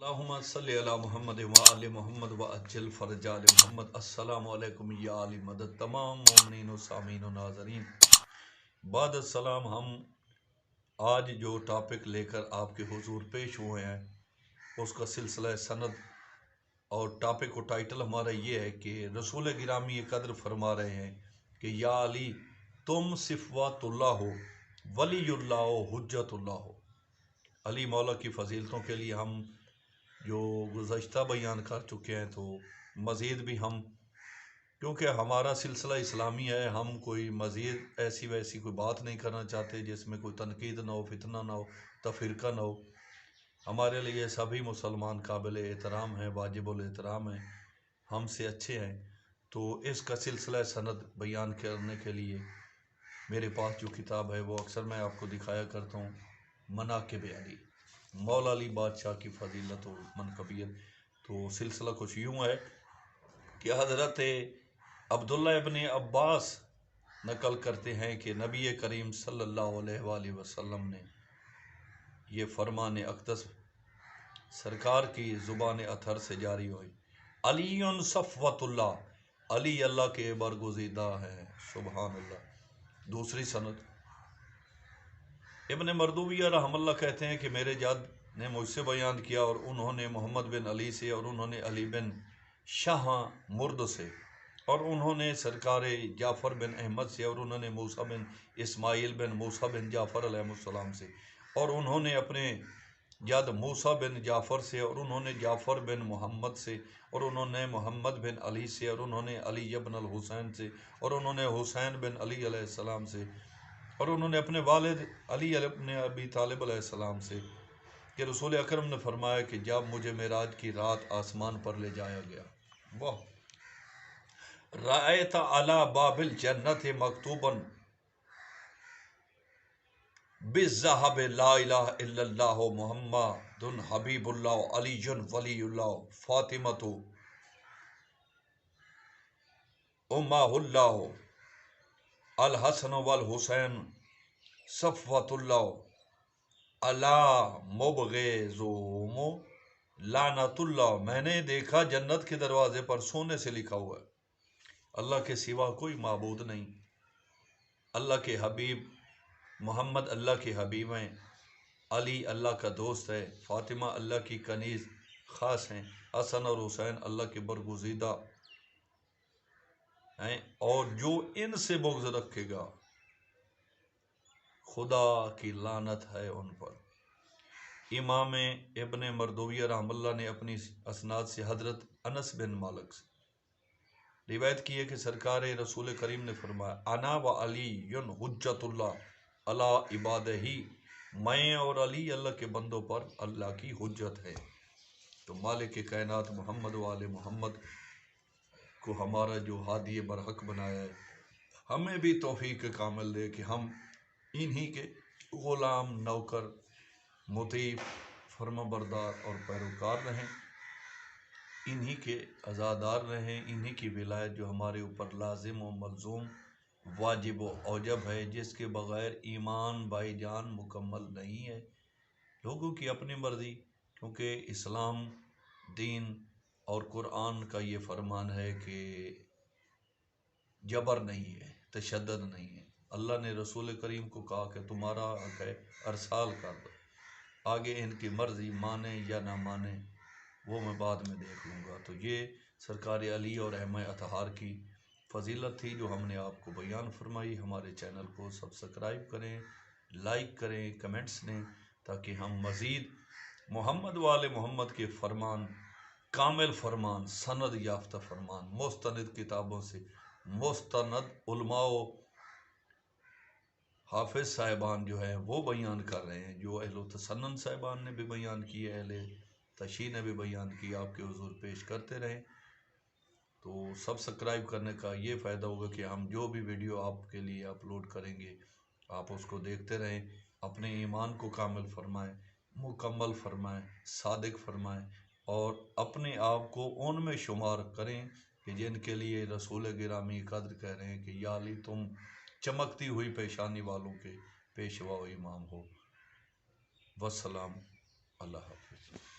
اللہم صلی علی محمد و آل محمد و اجل فرج آل محمد۔ السلام علیکم یا علی مدد تمام مومنین و سامعین و ناظرین۔ بعد السلام، ہم آج جو ٹاپک لے کر آپ کے حضور پیش ہوئے ہیں اس کا سلسلہ سند اور ٹاپک و ٹائٹل ہمارا یہ ہے کہ رسول گرامی قدر فرما رہے ہیں کہ یا علی تم صفوات اللہ ہو، ولی اللہ ہو، حجت اللہ ہو۔ علی مولا کی فضیلتوں کے لیے ہم جو گزشتہ بیان کر چکے ہیں، تو مزید بھی ہم، کیونکہ ہمارا سلسلہ اسلامی ہے، ہم کوئی مزید ایسی ویسی کوئی بات نہیں کرنا چاہتے جس میں کوئی تنقید نہ ہو، فتنہ نہ ہو، تفرقہ نہ ہو۔ ہمارے لیے سبھی مسلمان قابل احترام ہیں، واجب الاحترام ہیں، ہم سے اچھے ہیں۔ تو اس کا سلسلہ سند بیان کرنے کے لیے میرے پاس جو کتاب ہے وہ اکثر میں آپ کو دکھایا کرتا ہوں، مناقب علی، مولا علی بادشاہ کی فضیلت و منقبیت۔ تو سلسلہ کچھ یوں ہے کہ حضرت عبداللہ ابن عباس نقل کرتے ہیں کہ نبی کریم صلی اللہ علیہ وآلہ وسلم نے یہ فرمان اقدس سرکار کی زبان اطہر سے جاری ہوئی، علی صفوت اللہ، علی اللہ کے برگزیدہ ہیں، سبحان اللہ۔ دوسری سند، ابن مردویہ رحم اللہ کہتے ہیں کہ میرے جد نے مجھ سے بیان کیا، اور انہوں نے محمد بن علی سے، اور انہوں نے علی بن شاہ مرد سے، اور انہوں نے سرکار جعفر بن احمد سے، اور انہوں نے موسیٰ بن اسماعیل بن موسیٰ بن جعفر علیہ السلام سے، اور انہوں نے اپنے جد موسیٰ بن جعفر سے، اور انہوں نے جعفر بن محمد سے، اور انہوں نے محمد بن علی سے، اور انہوں نے علی بن الحسین سے، اور انہوں نے حسین بن علی علیہ السلام سے، اور انہوں نے اپنے والد علی بن ابی طالب علیہ السلام سے کہ رسول اکرم نے فرمایا کہ جب مجھے معراج کی رات آسمان پر لے جایا گیا، واہ، رأیت علی باب الجنت مکتوبا بالذهب لا الہ الا اللہ محمد حبیب اللہ علی ولی اللہ فاطمۃ امہ اللہ الحسن والحسین صفوت اللہ اللہ مبغضہم لعنت اللہ۔ میں نے دیکھا جنت کے دروازے پر سونے سے لکھا ہوا ہے، اللہ کے سوا کوئی معبود نہیں، اللہ کے حبیب محمد اللہ کے حبیب ہیں، علی اللہ کا دوست ہے، فاطمہ اللہ کی کنیز خاص ہیں، حسن اور حسین اللہ کے برگزیدہ ہیں، اور جو ان سے بغض رکھے گا خدا کی لعنت ہے ان پر۔ امام ابن مردویہ رحم اللہ نے اپنی اسناد سے حضرت انس بن مالک سے روایت کی ہے کہ سرکار رسول کریم نے فرمایا، انا و علی حجت اللہ علی عبادہ، میں اور علی اللہ کے بندوں پر اللہ کی حجت ہے۔ تو مالک کائنات محمد و آل محمد کو ہمارا جو ہادی برحق بنایا ہے، ہمیں بھی توفیق کامل دے کہ ہم انہی کے غلام، نوکر، مطیع، فرما بردار اور پیروکار رہیں، انہی کے عزادار رہیں، انہی کی ولایت جو ہمارے اوپر لازم و ملزوم، واجب و اوجب ہے، جس کے بغیر ایمان بائی جان مکمل نہیں ہے۔ لوگوں کی اپنی مرضی، کیونکہ اسلام دین اور قرآن کا یہ فرمان ہے کہ جبر نہیں ہے، تشدد نہیں ہے۔ اللہ نے رسول کریم کو کہا کہ تمہارا حق ہے، ارسال کر دو، آگے ان کی مرضی مانے یا نہ مانے وہ میں بعد میں دیکھ لوں گا۔ تو یہ سرکار علی اور اہمِ اطہار کی فضیلت تھی جو ہم نے آپ کو بیان فرمائی۔ ہمارے چینل کو سبسکرائب کریں، لائک کریں، کمنٹس دیں، تاکہ ہم مزید محمد وآل محمد کے فرمان، کامل فرمان، سند یافتہ فرمان، مستند کتابوں سے مستند علماء و حافظ صاحبان جو ہیں وہ بیان کر رہے ہیں، جو اہل تسنن صاحبان نے بھی بیان کی، اہل تشیع نے بھی بیان کی، آپ کے حضور پیش کرتے رہیں۔ تو سبسکرائب کرنے کا یہ فائدہ ہوگا کہ ہم جو بھی ویڈیو آپ کے لیے اپلوڈ کریں گے آپ اس کو دیکھتے رہیں، اپنے ایمان کو کامل فرمائیں، مکمل فرمائیں، صادق فرمائیں، اور اپنے آپ کو ان میں شمار کریں کہ جن کے لیے رسول گرامی قدر کہہ رہے ہیں کہ یا علی تم چمکتی ہوئی پیشانی والوں کے پیشوا و امام ہو۔ والسلام، اللہ حافظ۔